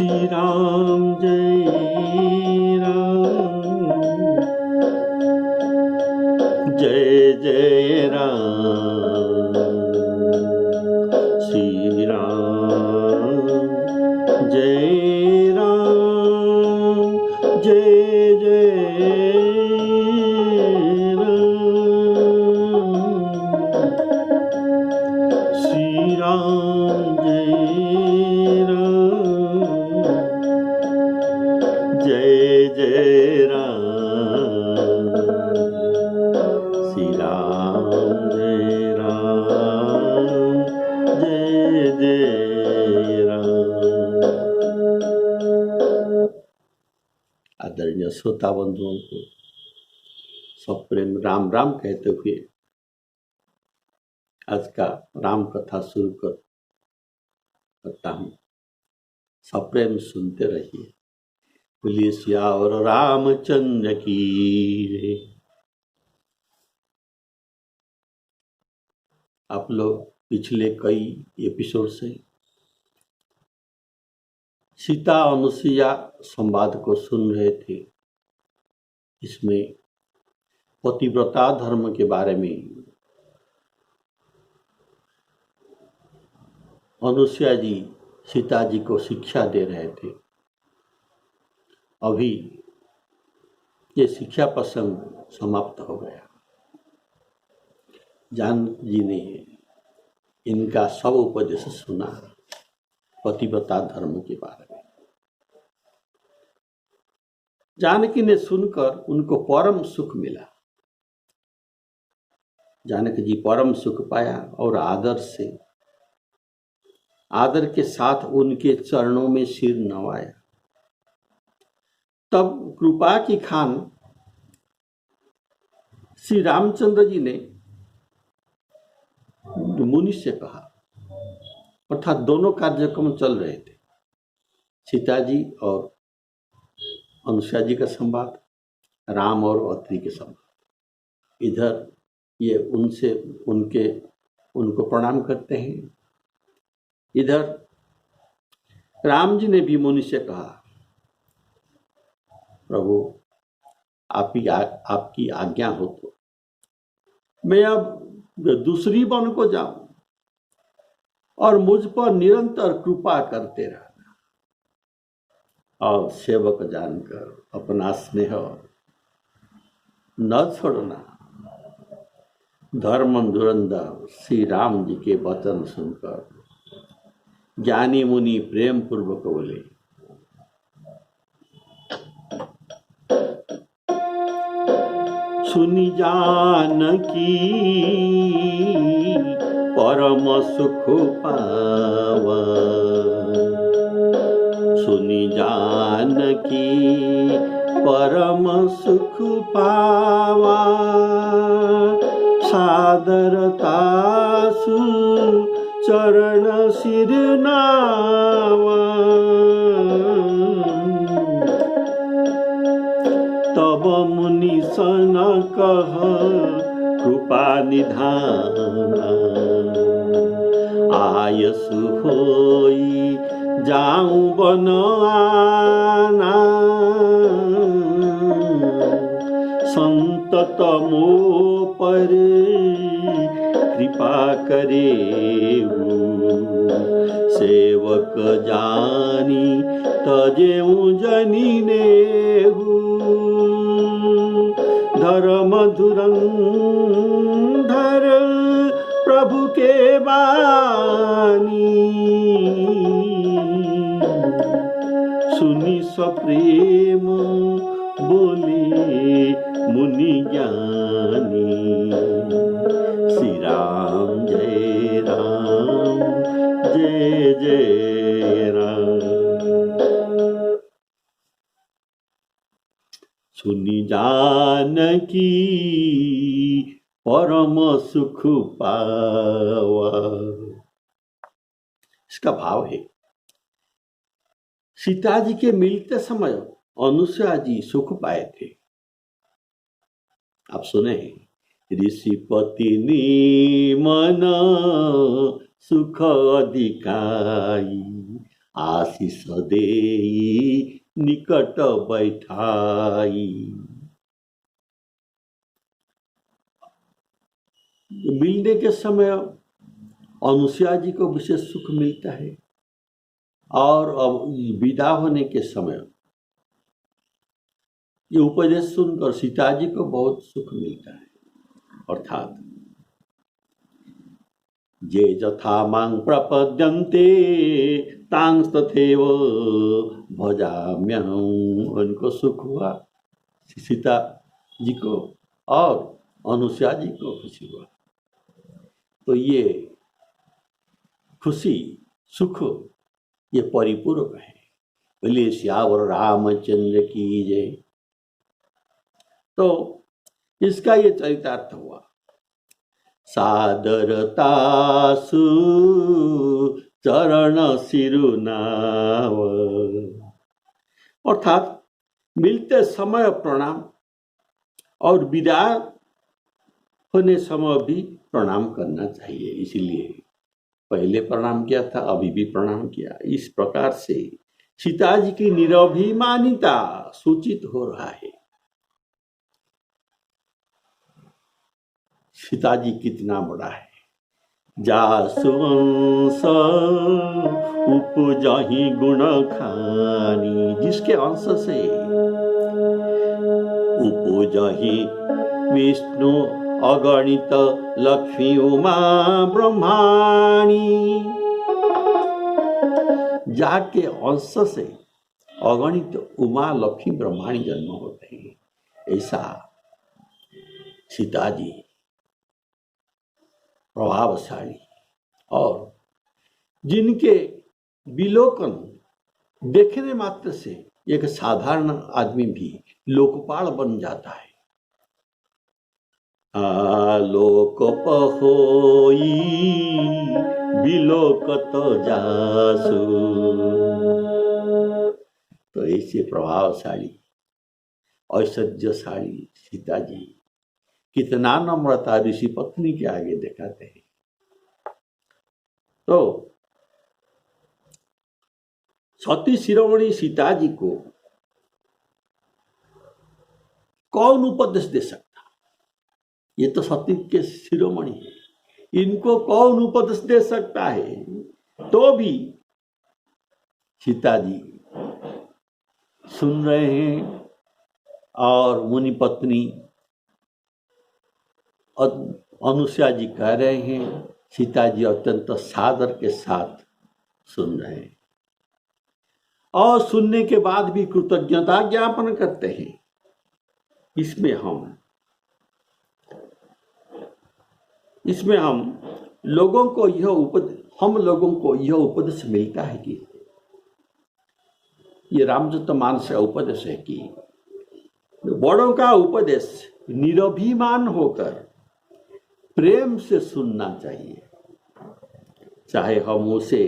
श्री राम जय राम, जय जय राम। श्री राम जय राम, जय जय राम। श्री राम जय राम, जय जय राम। श्री राम जय राम, जय जय राम। आदरणीय श्रोता बंधुओं को सप्रेम राम राम कहते हुए आज का राम कथा शुरू करता हूँ। सप्रेम सुनते रहिए। बोलिए सियावर रामचंद्र की। आप लोग पिछले कई एपिसोड से सीता अनुसुईया संवाद को सुन रहे थे। इसमें पतिव्रता धर्म के बारे में अनुसुईया जी सीता जी को शिक्षा दे रहे थे। अभी ये शिक्षा प्रसंग समाप्त हो गया। जानकी जी ने इनका सब उपदेश सुना पतिव्रता धर्म के बारे में। जानकी ने सुनकर उनको परम सुख मिला। जानकी जी परम सुख पाया और आदर के साथ उनके चरणों में सिर नवाया। तब कृपा की खान श्री रामचंद्र जी ने मुनि से कहा, अर्थात दोनों कार्यक्रम चल रहे थे, सीता जी और अनुसुईया जी का संवाद, राम और अत्रि के संवाद। इधर ये उनको प्रणाम करते हैं। इधर राम जी ने भी मुनि से कहा, प्रभु आपकी आज्ञा हो तो मैं अब दूसरी वन को जाऊं और मुझ पर निरंतर कृपा करते रहना और सेवक जानकर अपना स्नेह न छोड़ना। धर्म धुरंधर श्री राम जी के वचन सुनकर ज्ञानी मुनि प्रेम पूर्वक बोले, सुनी जानकी परम सुख पावा। सुनी जानकी परम सुख पावा, सादरता सु चरण सिर नावा। तब मुनि सन कह कृपा निधाना, आयसु होई जाऊं बन आना। संतत मो पर कृपा करे, सेवक जानी तजेऊ जनी नेहु। धर्म धुरंधर प्रभु के बानी, सुनी सप्रेम बोले मुनि ज्ञानी। श्री राम जय राम, जय जय राम। सुनी जानकी परम सुख पावा। इसका भाव है, सीता जी के मिलते समय अनुसुईया जी सुख पाए थे। आप सुने हैं, ऋषिपति मन सुख अधिकाई, आशीष देई निकट बैठाई। मिलने के समय अनुसुईया जी को विशेष सुख मिलता है और अब विदा होने के समय ये उपदेश सुनकर सीता जी को बहुत सुख मिलता है। अर्थात जे यथा मां प्रपद्यन्ते तांस तथैव भजाम्यहम्। उनको सुख हुआ, सीता जी को और अनुसुईया जी को खुशी हुआ। तो ये खुशी सुख ये परिपूरक है। बोलिए सियावर रामचंद्र की जय। तो इसका ये चरितार्थ हुआ। सादरतासु चरण सिरुनाव, अर्थात मिलते समय प्रणाम और विदा होने समय भी प्रणाम करना चाहिए। इसलिए पहले प्रणाम किया था, अभी भी प्रणाम किया। इस प्रकार से सीता जी की निरभिमानिता सूचित हो रहा है। सीता जी कितना बड़ा है। जासुवंश उपजहि गुण खानी, जिसके अंश से उपजहि विष्णु अगणित लक्ष्मी उमा ब्रह्माणी, जाके अंश से अगणित उमा लक्ष्मी ब्रह्माणी जन्म होते हैं। ऐसा सीता जी प्रभावशाली और जिनके विलोकन देखने मात्र से एक साधारण आदमी भी लोकपाल बन जाता है। आलोक होई विलोकत जासु, तो ऐसे प्रभावशाली ऐश्वर्यशाली सीता जी कितना नम्रता ऋषि पत्नी के आगे दिखाते हैं। तो सती शिरोमणि सीता जी को कौन उपदेश दे सकता? ये तो सती के शिरोमणि है, इनको कौन उपदेश दे सकता है? तो भी सीता जी सुन रहे हैं और मुनि पत्नी अनुसुईया जी कह रहे हैं। सीता जी अत्यंत सादर के साथ सुन रहे हैं और सुनने के बाद भी कृतज्ञता ज्ञापन करते हैं। इसमें हम लोगों को यह उपदेश मिलता है कि ये रामचरितमानस का उपदेश है कि बड़ों का उपदेश निरभिमान होकर प्रेम से सुनना चाहिए, चाहे हम उसे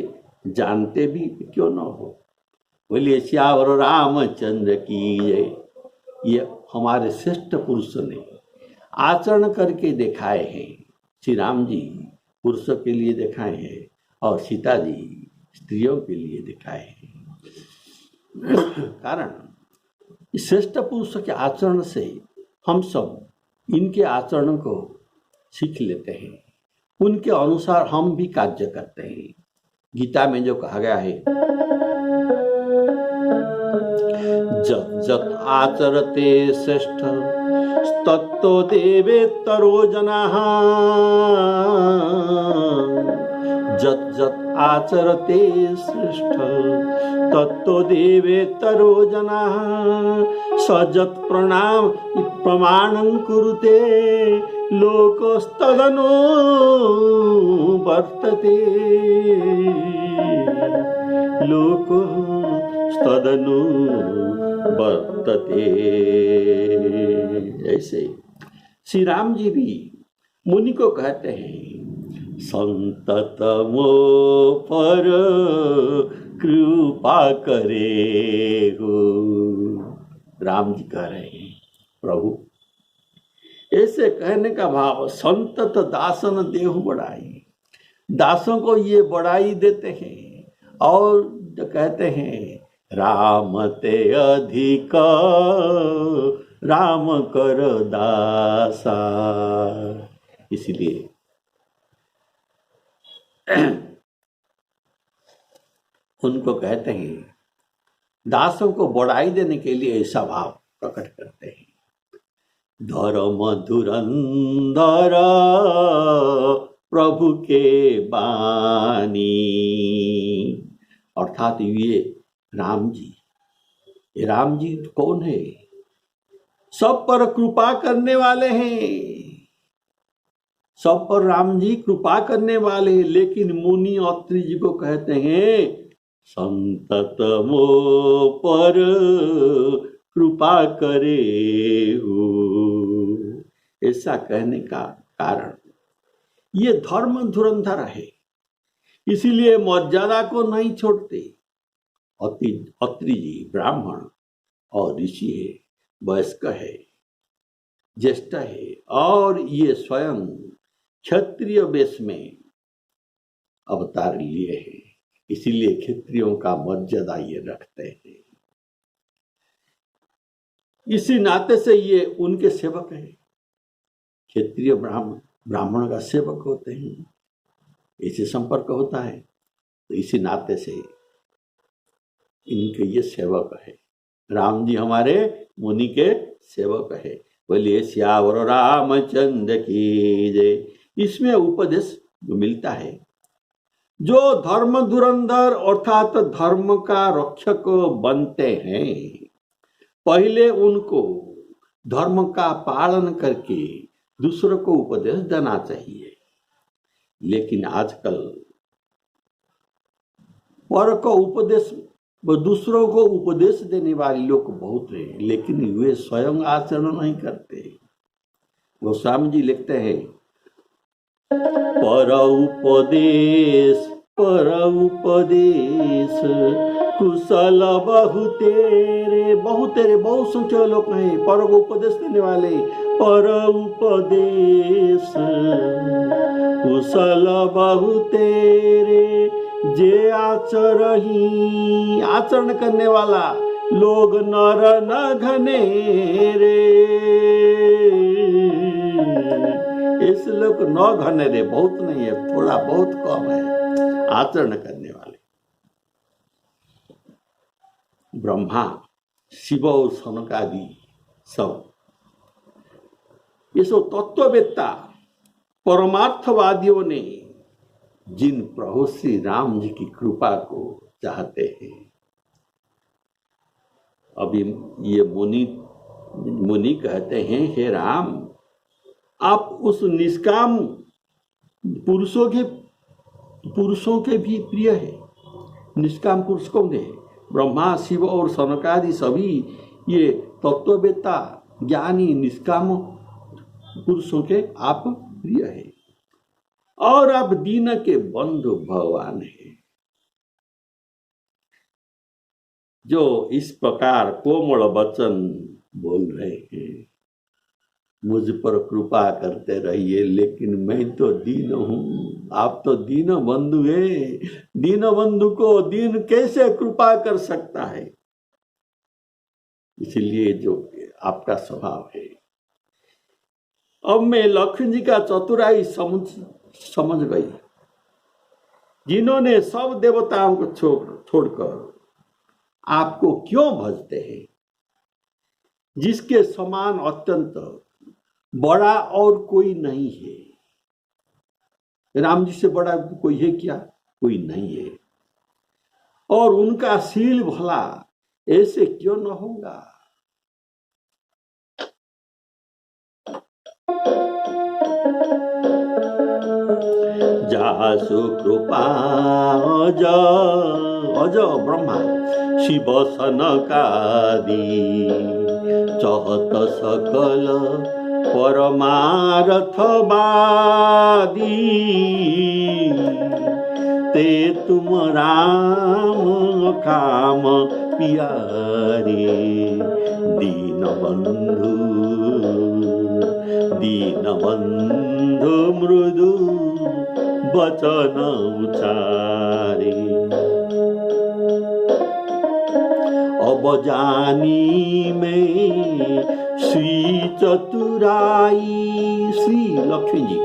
जानते भी क्यों न हो। बोलिए सियावर रामचंद्र की जय। ये हमारे श्रेष्ठ पुरुषों ने आचरण करके दिखाए हैं। श्री राम जी पुरुषों के लिए दिखाए हैं और सीता जी स्त्रियों के लिए दिखाए हैं। कारण इस श्रेष्ठ पुरुषों के आचरण से हम सब इनके आचरण को सीख लेते हैं, उनके अनुसार हम भी कार्य करते हैं। गीता में जो कहा गया है, जत जत आचरते श्रेष्ठ तत्तो देवेत्तरो जनाः, जत जत आचरते श्रेष्ठ तत्तो देवेत्तरो जनाः, सजत प्रणाम प्रमाणं कुरुते लोकस्तदनु वर्तते, लोकस्तदनु वर्तते। ऐसे श्री राम जी भी मुनि को कहते हैं, संतत मो पर कृपा करे हो। राम जी कह रहे हैं, प्रभु ऐसे कहने का भाव संतत दासन देहु बढ़ाई, दासों को ये बढ़ाई देते हैं और कहते हैं राम ते अधिक राम कर दासा। इसलिए उनको कहते हैं, दासों को बढ़ाई देने के लिए ऐसा भाव प्रकट करते हैं। धर्म धुरंधर प्रभु के बानी, अर्थात ये राम जी कौन है? सब पर कृपा करने वाले हैं, सब पर राम जी कृपा करने वाले हैं। लेकिन मुनि अत्रि जी को कहते हैं संतत मो पर कृपा करे हो। ऐसा कहने का कारण ये धर्म धुरंधर है, इसीलिए मर्यादा को नहीं छोड़ते। अत्रि जी ब्राह्मण और ऋषि है, वयस्क है, ज्येष्ठ है, और ये स्वयं क्षत्रिय वेश में अवतार लिए हैं, इसीलिए क्षत्रियों का मर्यादा ये रखते हैं। इसी नाते से ये उनके सेवक हैं। क्षत्रिय ब्राह्मण का सेवक होते हैं, इसी संपर्क होता है, तो इसी नाते से इनके ये सेवक है। राम जी हमारे मुनि के सेवक है। बोलिए श्यावर रामचंद्र की जय। इसमें उपदेश मिलता है, जो धर्म धुरंधर अर्थात धर्म का रक्षक बनते हैं, पहले उनको धर्म का पालन करके दूसरों को उपदेश देना चाहिए। लेकिन आजकल पर को उपदेश, दूसरों को उपदेश देने वाले लोग बहुत हैं, लेकिन वे स्वयं आचरण नहीं करते। गोस्वामी जी लिखते हैं पर उपदेश कुशल बहु तेरे। बहुत संख्या लोग हैं पर को उपदेश देने वाले। पर उपदेश कुशल बहु तेरे, जे आचरण करने वाला लोग नर न घनेरे। इस लोग न घनेरे बहुत नहीं है, थोड़ा बहुत कम है आचरण करने वाले। ब्रह्मा, शिव और सनकादि सब ये सब तत्ववेत्ता परमार्थवादियों ने जिन प्रभु श्री राम जी की कृपा को चाहते हैं, अभी ये मुनि कहते हैं हे राम, आप उस निष्काम पुरुषों के भी प्रिय है। निष्काम पुरुष कौन है? ब्रह्मा, शिव और सनकादि सभी ये तत्ववेत्ता ज्ञानी निष्काम पुरुषों के आप प्रिय है, और आप दीन के बंधु भगवान है। जो इस प्रकार कोमल वचन बोल रहे हैं, मुझ पर कृपा करते रहिए, लेकिन मैं तो दीन हूं, आप तो दीन बंधु है। दीन बंधु को दीन कैसे कृपा कर सकता है? इसलिए जो आपका स्वभाव है। अब मैं लक्ष्मण जी का चतुराई समझ गई, जिन्होंने सब देवताओं को छोड़कर आपको क्यों भजते हैं, जिसके समान अत्यंत बड़ा और कोई नहीं है। राम जी से बड़ा कोई है क्या? कोई नहीं है। और उनका शील भला ऐसे क्यों न होगा? जासु कृपा अज ब्रह्मा शिव सनकादि, चहत सकल परमार्थवादी, ते तुम राम काम प्यारे। दीनबंधु मृदु वचन उचारे। अब जानी में श्री चतुराई, श्री लक्ष्मी जी,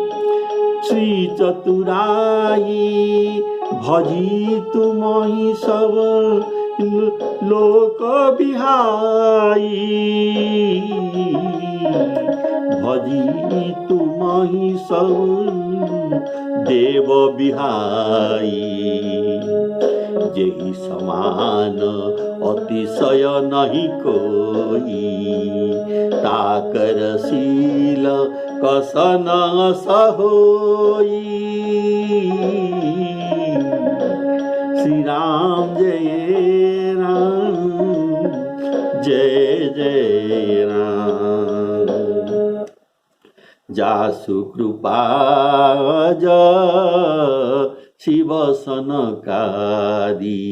श्री चतुराई भजी तुम ही सब लोक बिहाई, भजी तुम ही सब देव बिहाई, जेहि समान अतिशय नहीं कोई, ताकर शील कसन सहोई। श्री राम जय राम, जय जय राम। जासु कृपा शिव सनकादि,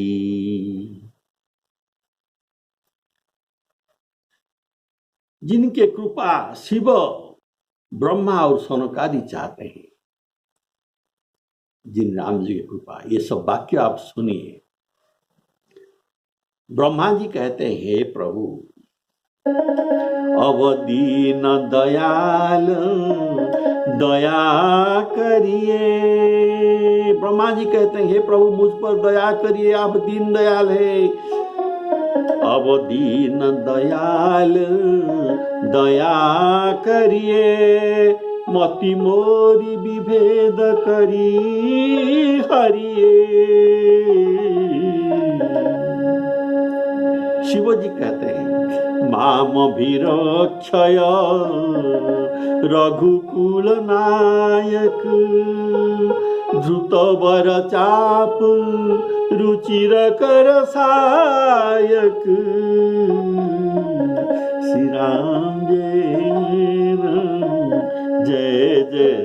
जिनके कृपा शिव ब्रह्मा और सनकादि चाहते हैं, जिन राम जी की कृपा, ये सब वाक्य आप सुनिए। ब्रह्मा जी कहते हैं, हे प्रभु अवदीन दयाल दया करिए। ब्रह्मा जी कहते हैं, हे प्रभु मुझ पर दया करिए, आप दीन दयाल है। अवदीन दयाल दया करिए, मति मोरी विभेद करी हरिए। शिव जी कहते हैं, माम भीरक्षय रघुकुल नायक, धृत वर चाप रुचिर कर सायक। श्री राम जय राम, जय जय।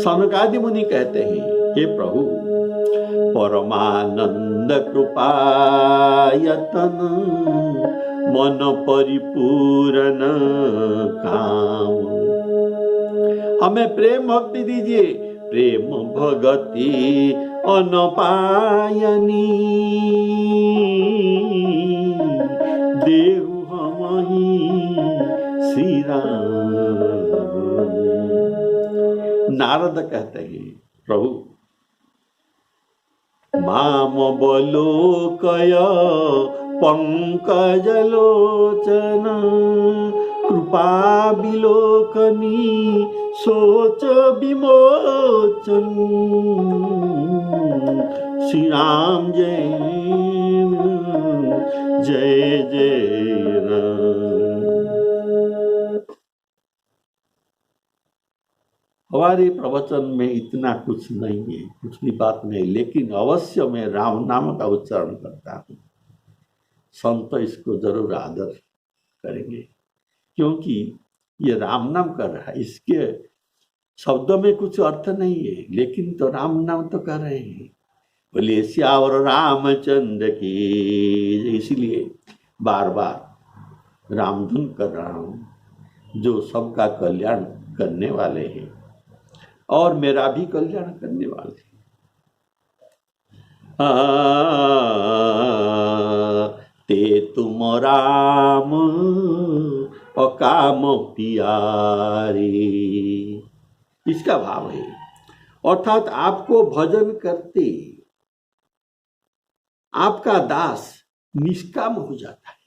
सनकादि मुनि कहते हैं, हे प्रभु परमानंद कृपायतन, मन परिपूर्ण काम। हमें प्रेम भक्ति दीजिए, प्रेम भगति अनपायनी, देहु हमहि श्री राम। नारद कहते हैं, प्रभु माम बलोकय पंकज लोचन, कृपा विलोकनी सोच विमोचन। श्री राम जय जय जय राम। हमारे प्रवचन में इतना कुछ नहीं है, कुछ भी बात नहीं, लेकिन अवश्य मैं राम नाम का उच्चारण करता हूँ। संत इसको जरूर आदर करेंगे, क्योंकि ये राम नाम कर रहा है, इसके शब्दों में कुछ अर्थ नहीं है, लेकिन तो राम नाम तो कर रहे हैं। बोले श्यावर रामचंद्र की, इसलिए बार बार रामधुन कर रहा हूँ, जो सबका कल्याण करने वाले हैं और मेरा भी कल्याण करने वाले हैं। ते तुम राम अकाम प्यारे, इसका भाव है। अर्थात आपको भजन करते आपका दास निष्काम हो जाता है।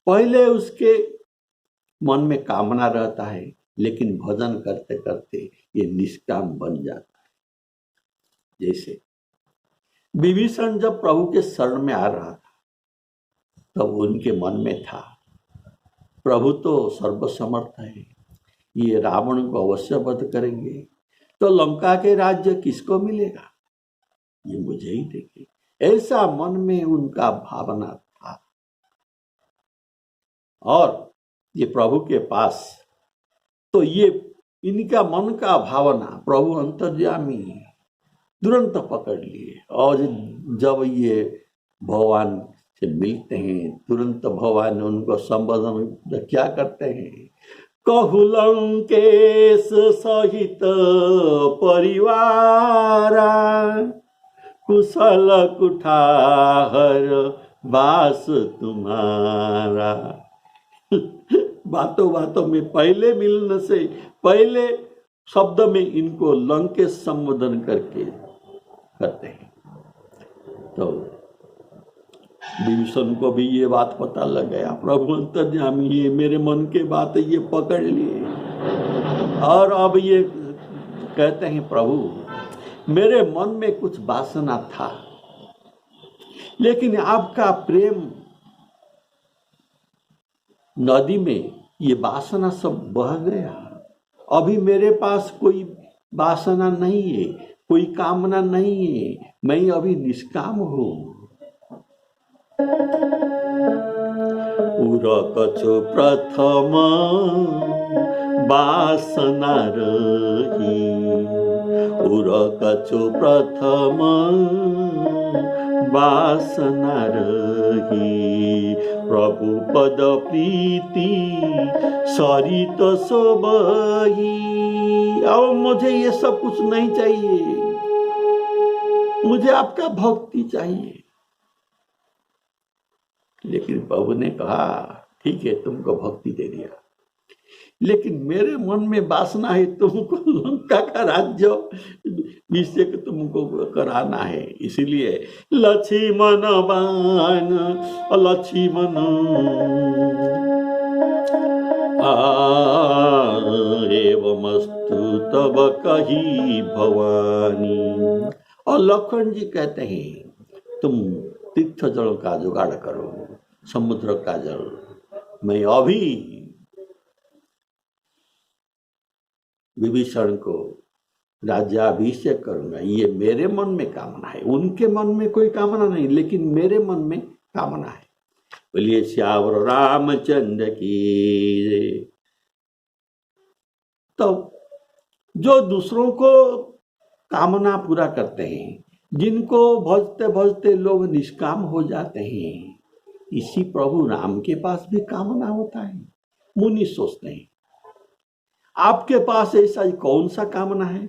पहले उसके मन में कामना रहता है, लेकिन भजन करते करते ये निष्काम बन जाता है। जैसे विभीषण जब प्रभु के शरण में आ रहा था, तब उनके मन में था, प्रभु तो सर्वसमर्थ है, ये रावण को अवश्य वध करेंगे, तो लंका के राज्य किसको मिलेगा, ये मुझे ही देंगे। ऐसा मन में उनका भावना था। और ये प्रभु के पास तो ये इनका मन का भावना प्रभु अंतर्यामी तुरंत पकड़ लिए, और जब ये भगवान से मिलते हैं, तुरंत भगवान उनको संबोधन क्या करते हैं, कहु लंकेश सहित परिवारा, कुशल कुठार वास तुम्हारा। बातों बातों में पहले मिलने से पहले शब्द में इनको लंकेश संबोधन करके करते हैं। तो विभीषण को भी ये बात पता लग गया, प्रभु अंतर्यामी ये मेरे मन के बात ये पकड़ लिए। और अब ये कहते हैं प्रभु मेरे मन में कुछ वासना था, लेकिन आपका प्रेम नदी में ये वासना सब बह गया। अभी मेरे पास कोई वासना नहीं है, कोई कामना नहीं है, मैं अभी निष्काम हूं। उरकछु प्रथम वासना रही, उरकछु प्रथम वासना रही, प्रभु पद प्रीति सरित सोबही। अब मुझे ये सब कुछ नहीं चाहिए, मुझे आपका भक्ति चाहिए। लेकिन प्रभु ने कहा ठीक है तुमको भक्ति दे दिया, लेकिन मेरे मन में वासना है तुमको लंका का राज्य अभिषेक तुमको कराना है। इसीलिए लक्ष्मण बाण लक्ष्मण एवमस्तु तब कही भवानी। और लक्ष्मण जी कहते हैं तुम तीर्थ जल का जुगाड़ करो, समुद्र का जल, मैं अभी विभीषण को राज्याभिषेक करूंगा। ये मेरे मन में कामना है, उनके मन में कोई कामना नहीं, लेकिन मेरे मन में कामना है। बोलिए श्यावर रामचंद्र की। तो जो दूसरों को कामना पूरा करते हैं, जिनको भजते भजते लोग निष्काम हो जाते हैं, इसी प्रभु राम के पास भी कामना होता है। मुनि सोचते हैं आपके पास ऐसा कौन सा कामना है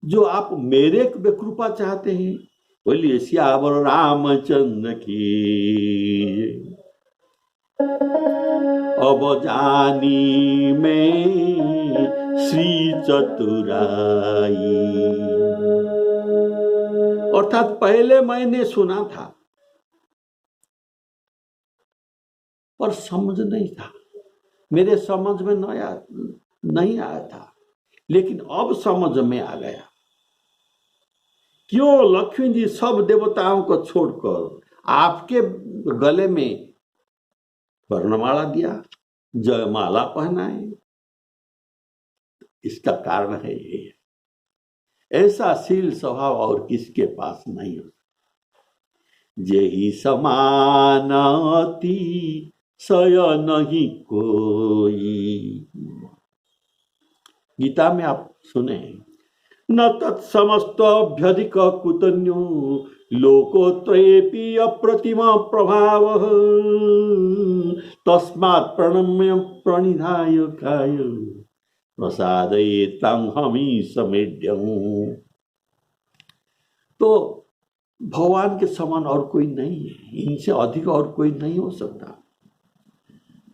जो आप मेरे कृपा चाहते हैं। बोलिए श्यावर रामचंद्र की। अब जानी में श्री चतुराई, अर्थात पहले मैंने सुना था पर समझ नहीं था, मेरे समझ में नहीं आया था, लेकिन अब समझ में आ गया। क्यों लक्ष्मण जी सब देवताओं को छोड़कर आपके गले में वर्णमाला दिया, जयमाला पहनाए? इसका कारण है ये, ऐसा शील स्वभाव और किसके पास नहीं हो। जेहि समान अति सय नहीं कोई। गीता में आप सुने न तत्समस्त अभ्यधिक कुतन्यो लोकोत्रयेपि अप्रतिमा प्रभाव तस्मात् प्रणम्य प्रणिधाय काय प्रसादये तं हमी समेढ्यम्। तो भगवान के समान और कोई नहीं है, इनसे अधिक और कोई नहीं हो सकता।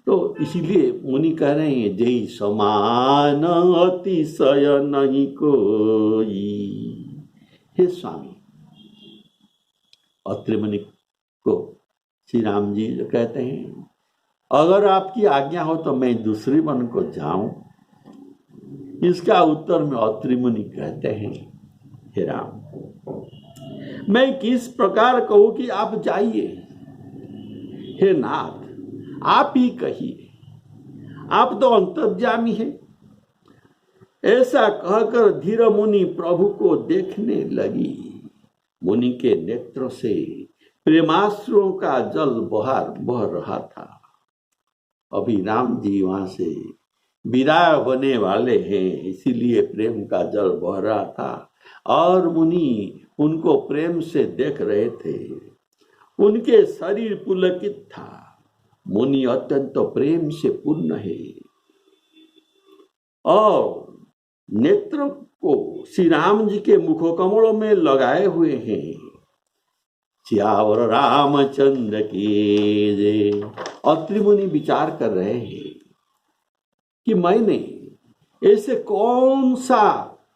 तो इसीलिए मुनि कह रहे हैं जय समान अतिशय नहीं कोई। हे स्वामी, अत्रि मुनि को श्री राम जी कहते हैं अगर आपकी आज्ञा हो तो मैं दूसरी वन को जाऊं। इसका उत्तर में अत्रि मुनि कहते हैं हे राम, मैं किस प्रकार कहूं कि आप जाइए। हे नाथ, आप ही कहिए, आप तो अंतर्यामी हैं। ऐसा कहकर धीर मुनि प्रभु को देखने लगी। मुनि के नेत्रों से प्रेमाश्रुओं का जल बह रहा था। अभी राम जी वहां से विदाई होने वाले हैं, इसीलिए प्रेम का जल बह रहा था और मुनि उनको प्रेम से देख रहे थे। उनके शरीर पुलकित था। मुनि अत्यंत प्रेम से पूर्ण है और नेत्र को श्री राम जी के मुखकमलों में लगाए हुए हैं। सियावर रामचंद्र की जय। अत्रि मुनि विचार कर रहे हैं कि मैंने ऐसे कौन सा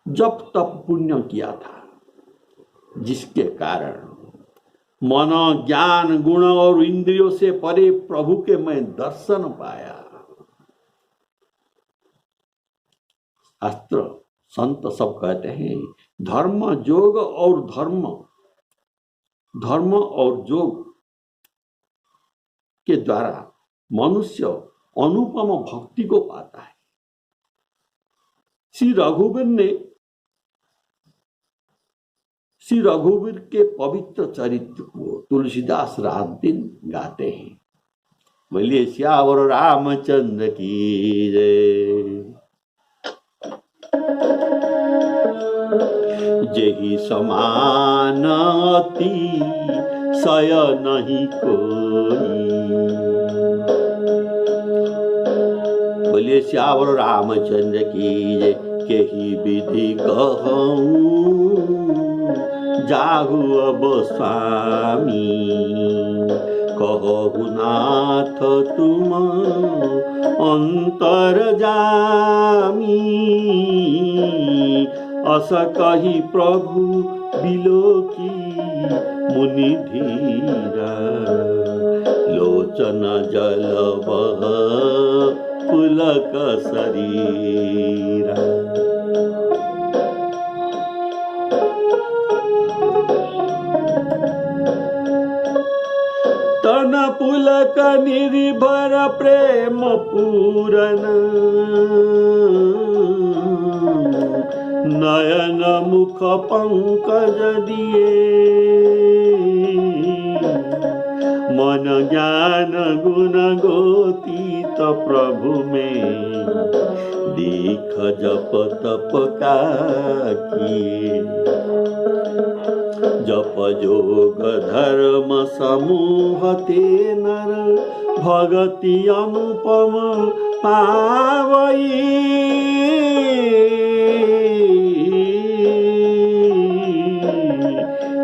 जप तप पुण्य किया था जिसके कारण मन ज्ञान गुण और इंद्रियों से परे प्रभु के मैं दर्शन पाया। शास्त्र संत सब कहते हैं धर्म योग और धर्म और योग के द्वारा मनुष्य अनुपम भक्ति को पाता है। श्री रघुवीर के पवित्र चरित्र को तुलसीदास रात दिन गाते हैं। बोलिए सियावर रामचंद्र की जय। जेहि समान अति सय नहीं कोई। बोलिए सियावर रामचंद्र की जय। केहि विधि कहूँ जाहु अब स्वामी। कहु नाथ तुम अंतर जामी। अस कही प्रभु बिलोकी मुनि धीरा। लोचन जल बह पुलक शरीरा। तन पुलक निर्भर प्रेम पूरन। नयन मुख पंकज दिए। मन ज्ञान गुण गोतीत प्रभु में। दीख जप तप का किए। जप जोग धर्म समूह ते नर। भगति अनुपम पावई।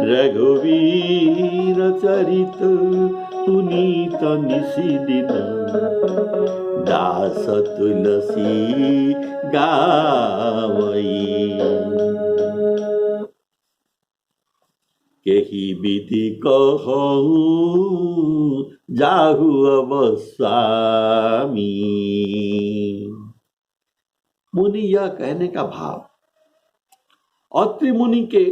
रघुवीर चरित पुनीत निशिदिन। दास तुलसी गावई। केहि विधि कहूँ जाहु अब स्वामी। मुनि यह कहने का भाव अत्रि मुनि के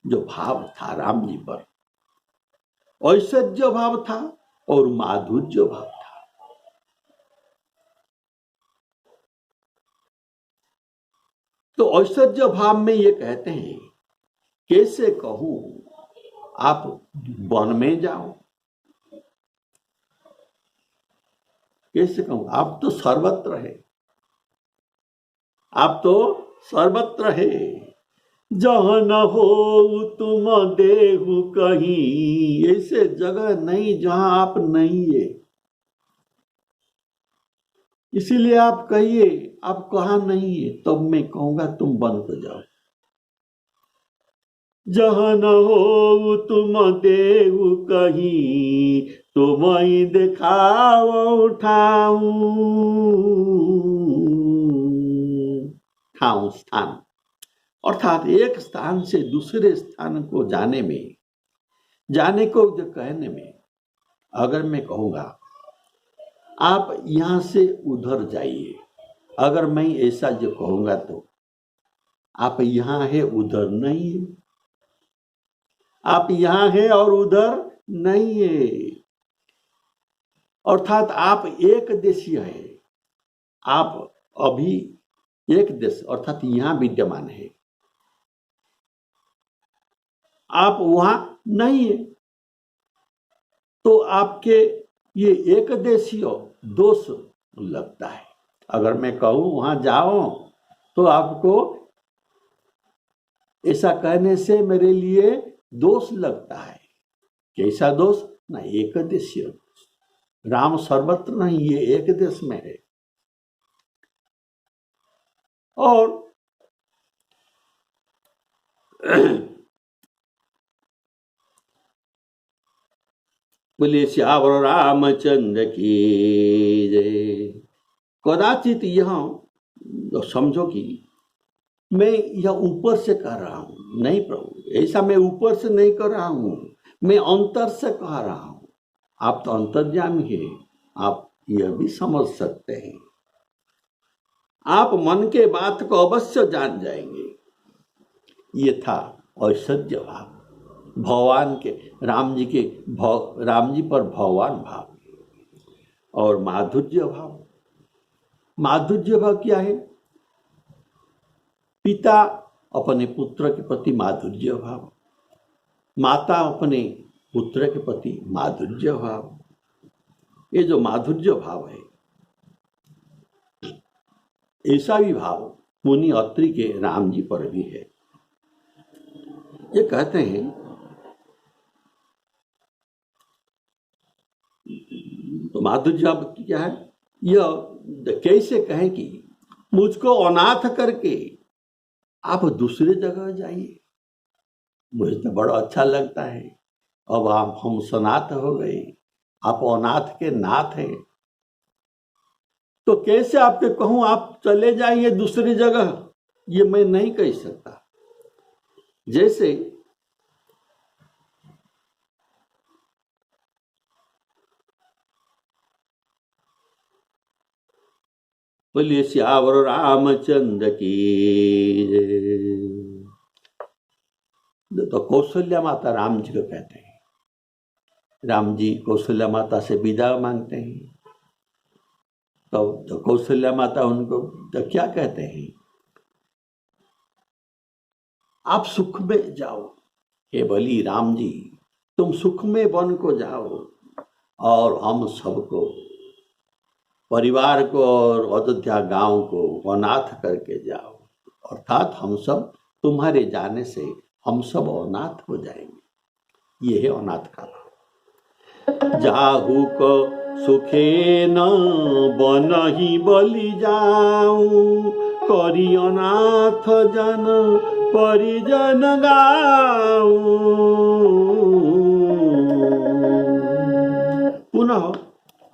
जो भाव था राम जी पर ऐश्वर्य भाव था और माधुर्य भाव था। तो ऐश्वर्य भाव में ये कहते हैं कैसे कहूं आप वन में जाओ। कैसे कहूं आप तो सर्वत्र है। आप तो सर्वत्र है। जहाँ न हो तुम देहु कहीं। ऐसे जगह नहीं जहां आप नहीं है। इसीलिए आप कहिए आप कहाँ नहीं है तब मैं कहूंगा तुम बन को जाओ। जहाँ न हो तुम देहु कहीं। तुम ही दिखाओ ठाऊं। ठाऊं स्थान अर्थात एक स्थान से दूसरे स्थान को जाने को जो कहने में अगर मैं कहूँगा आप यहाँ से उधर जाइए। अगर मैं ऐसा जो कहूँगा तो आप यहाँ है उधर नहीं है। आप यहाँ है और उधर नहीं है। अर्थात आप एक देशीय है। आप अभी एक देश अर्थात यहाँ विद्यमान है। आप वहां नहीं है तो आपके ये एक देशीय दोष लगता है। अगर मैं कहूं वहां जाओ तो आपको ऐसा कहने से मेरे लिए दोष लगता है। कैसा दोष? ना एक देशीय दोष। राम सर्वत्र नहीं, ये एक देश में है। और बोलिए श्यावर रामचंद्र की जय। कदाचित यह समझो कि मैं यह ऊपर से कह रहा हूं। नहीं प्रभु, ऐसा मैं ऊपर से नहीं कर रहा हूं, मैं अंतर से कह रहा हूं। आप तो अंतर्यामी है, आप यह भी समझ सकते हैं। आप मन के बात को अवश्य जान जाएंगे। ये था ऐश्वर्य भाव, भगवान के राम जी पर भगवान भाव। और माधुर्य भाव, माधुर्य भाव क्या है? पिता अपने पुत्र के प्रति माधुर्य भाव, माता अपने पुत्र के प्रति माधुर्य भाव। ये जो माधुर्य भाव है, ऐसा भी भाव मुनि अत्रि के राम जी पर भी है। ये कहते हैं, तो माधुर्य क्या है? यह कैसे कहें कि मुझको अनाथ करके आप दूसरे जगह जाइए। मुझे तो बड़ा अच्छा लगता है, अब आप हम सनाथ हो गए, आप अनाथ के नाथ हैं, तो कैसे आपके कहूं आप चले जाइए दूसरी जगह? ये मैं नहीं कह सकता। जैसे बोलिए श्यावर रामचंद्र की जय। तो कौशल्या माता राम जी को कहते हैं, राम जी कौशल्या माता से विदा मांगते हैं। तो कौशल्या माता उनको तो क्या कहते हैं? आप सुख में जाओ, हे बली राम जी, तुम सुख में वन को जाओ और हम सबको, परिवार को और अयोध्या गांव को अनाथ करके जाओ। अर्थात हम सब तुम्हारे जाने से हम सब अनाथ हो जाएंगे। ये है अनाथ का भाव। जाहु को सुखे न बनहि बलि जाऊं, करी अनाथ जन परिजन गाऊं। पुनः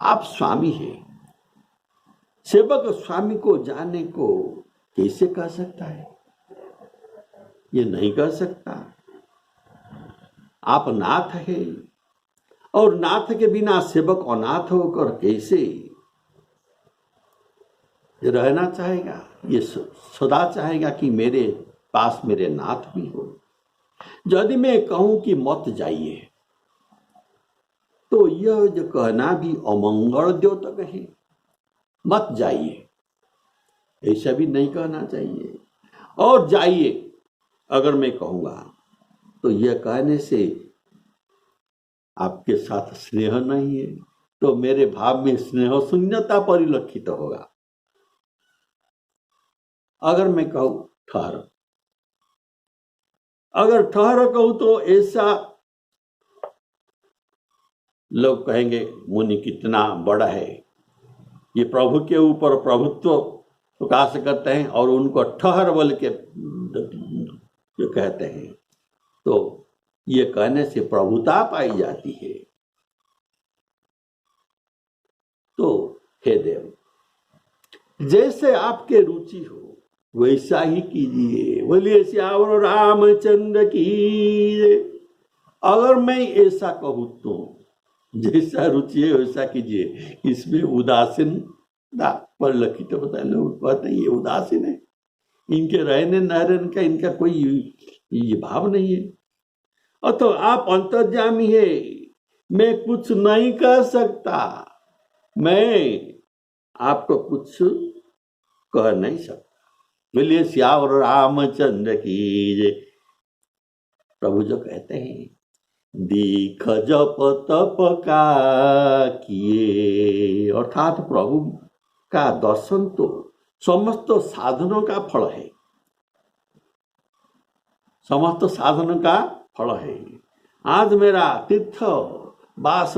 आप स्वामी हैं, सेवक स्वामी को जाने को कैसे कह सकता है? ये नहीं कह सकता। आप नाथ हैं, और नाथ के बिना सेवक अनाथ होकर कैसे रहना चाहेगा? ये सदा चाहेगा कि मेरे पास मेरे नाथ भी हो। यदि मैं कहूं कि मत जाइए, तो यह जो कहना भी अमंगल द्योतक है। मत जाइए, ऐसा भी नहीं कहना चाहिए। और जाइए अगर मैं कहूंगा, तो यह कहने से आपके साथ स्नेह नहीं है, तो मेरे भाव में स्नेह शून्यता परिलक्षित होगा। अगर मैं कहूं ठहरो, अगर ठहरो कहूं, तो ऐसा लोग कहेंगे मुनि कितना बड़ा है, ये प्रभु के ऊपर प्रभुत्व प्रकाश करते हैं और उनको ठहर बोल के जो कहते हैं, तो ये कहने से प्रभुता पाई जाती है। तो हे देव, जैसे आपके रुचि हो वैसा ही कीजिए। बोलिए श्यावर रामचंद्र की जय। अगर मैं ऐसा कहूं तो जैसा रुचि है वैसा कीजिए, इसमें उदासीन परिलक्षित होता है। लोग कहते हैं ये उदासीन है, इनके रहने न रहने का इनका कोई ये भाव नहीं है। और तो आप अंतर्यामी है, मैं कुछ नहीं कर सकता, मैं आपको कुछ कह नहीं सकता। बोलिए श्यावर रामचंद्र की जय। प्रभु जो कहते हैं, दीख जप तप का किए, अर्थात प्रभु का दर्शन तो समस्त साधनों का फल है, समस्त साधनों का फल है। आज मेरा तीर्थ वास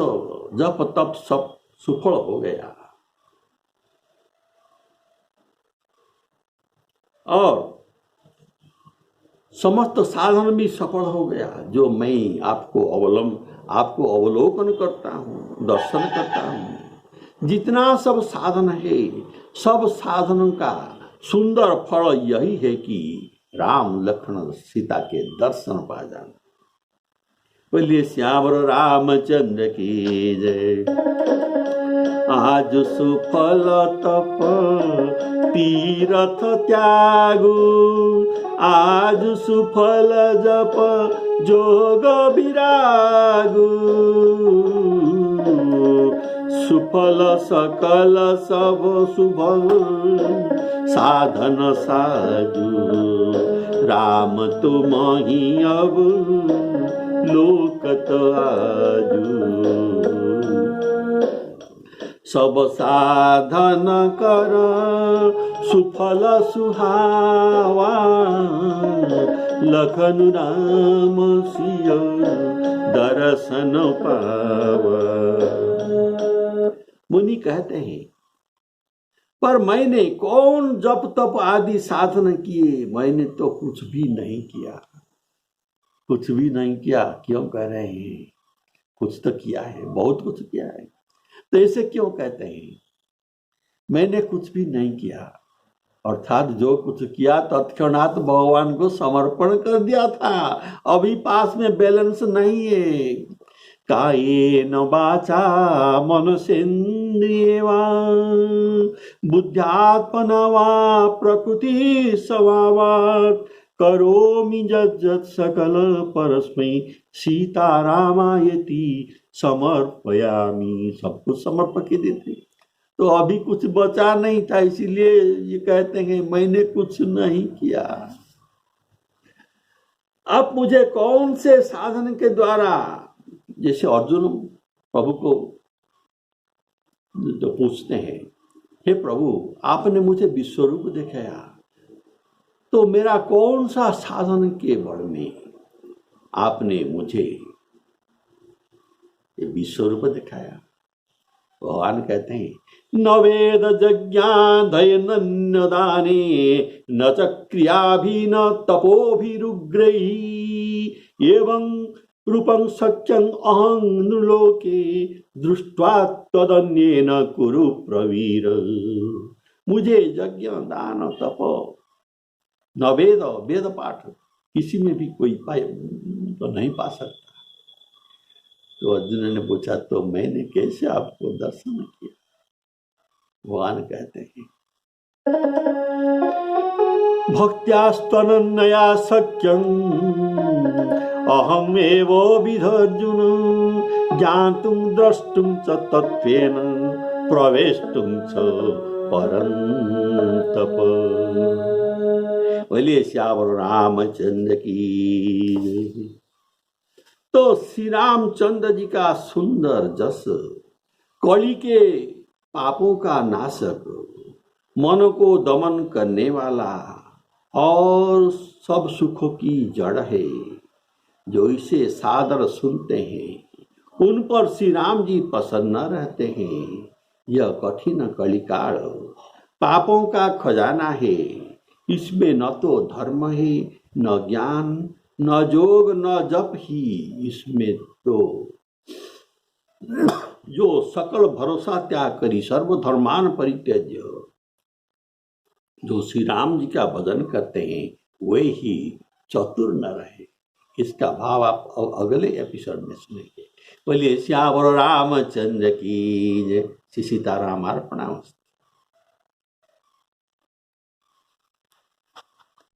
जप तप सब सुफल हो गया, और समस्त साधन भी सफल हो गया जो मैं आपको अवलोकन करता हूँ, दर्शन करता हूँ। जितना सब साधन है, सब साधनों का सुंदर फल यही है कि राम लक्ष्मण सीता के दर्शन पा जाना। बोलिए श्यावर रामचंद्र की जय। आज सुफल तप तीरथ त्यागु, आज सुफल जप जोग विरागु, सुफल सकल सब शुभ साधन साजु, राम तुम ही अब लोकत आजु। सब साधन कर सुफल सुहावा, लखन राम सिय दर्शन पावा। मुनि कहते हैं, पर मैंने कौन जप तप आदि साधन किए? मैंने तो कुछ भी नहीं किया, कुछ भी नहीं किया। क्यों कह रहे हैं? कुछ तो किया है, बहुत कुछ किया है। तो ऐसे क्यों कहते हैं? मैंने कुछ भी नहीं किया, अर्थात जो कुछ किया तत्क्षणात भगवान को समर्पण कर दिया था। अभी पास में बैलेंस नहीं है। कायेन वाचा मनसेन्द्रियेवा बुद्ध्यात्मना वा प्रकृति स्वभावात् करोमि यज्जत् सकल परस्मै सीतारामायति समर्पयामि। सब कुछ समर्पण के देते। तो अभी कुछ बचा नहीं था, इसीलिए ये कहते हैं मैंने कुछ नहीं किया। अब मुझे कौन से साधन के द्वारा, जैसे अर्जुन प्रभु को जो पूछते हैं, हे प्रभु आपने मुझे विश्वरूप दिखाया, तो मेरा कौन सा साधन के बल में आपने मुझे ये विश्वरूप दिखाया? भगवान कहते हैं, न वेद यज्ञाधयनन्य दाने न च क्रियाभि न तपोभिरुग्रैः एवं रूपं सख्यं अहं नृलोके दृष्ट्वा तदन्येन कुरु प्रवीर। मुझे यज्ञ दान तप न वेद पाठ किसी में भी कोई पाए तो नहीं पा सकता। तो अर्जुन ने पूछा, तो मैंने कैसे आपको दर्शन किया? भगवान कहते हैं, भक्त्यास्त्वनन्या सख्यं अहमेवो विधर्जुन ज्ञातुं द्रष्टुं च तत्त्वेन प्रवेष्टुं च परन्तप। बोलिए श्यावर रामचंद्र की। तो श्री रामचंद्र जी का सुंदर जस, कली के पापों का नाशक, मन को दमन करने वाला और सब सुखों की जड़ है, जो इसे सादर सुनते हैं उन पर श्री राम जी प्रसन्न रहते हैं। यह कठिन कलिकाल पापों का खजाना है, इसमें न तो धर्म है, न ज्ञान, न योग, न जप ही। इसमें तो जो सकल भरोसा त्याग करी सर्वधर्मान परित्यज्य, जो श्री राम जी का भजन करते हैं वे ही चतुर नर है। इसका भाव आप अगले एपिसोड में सुनेंगे। बोलिए श्यावर रामचंद्र की जय। श्री सीताराम अर्पणमस्तु।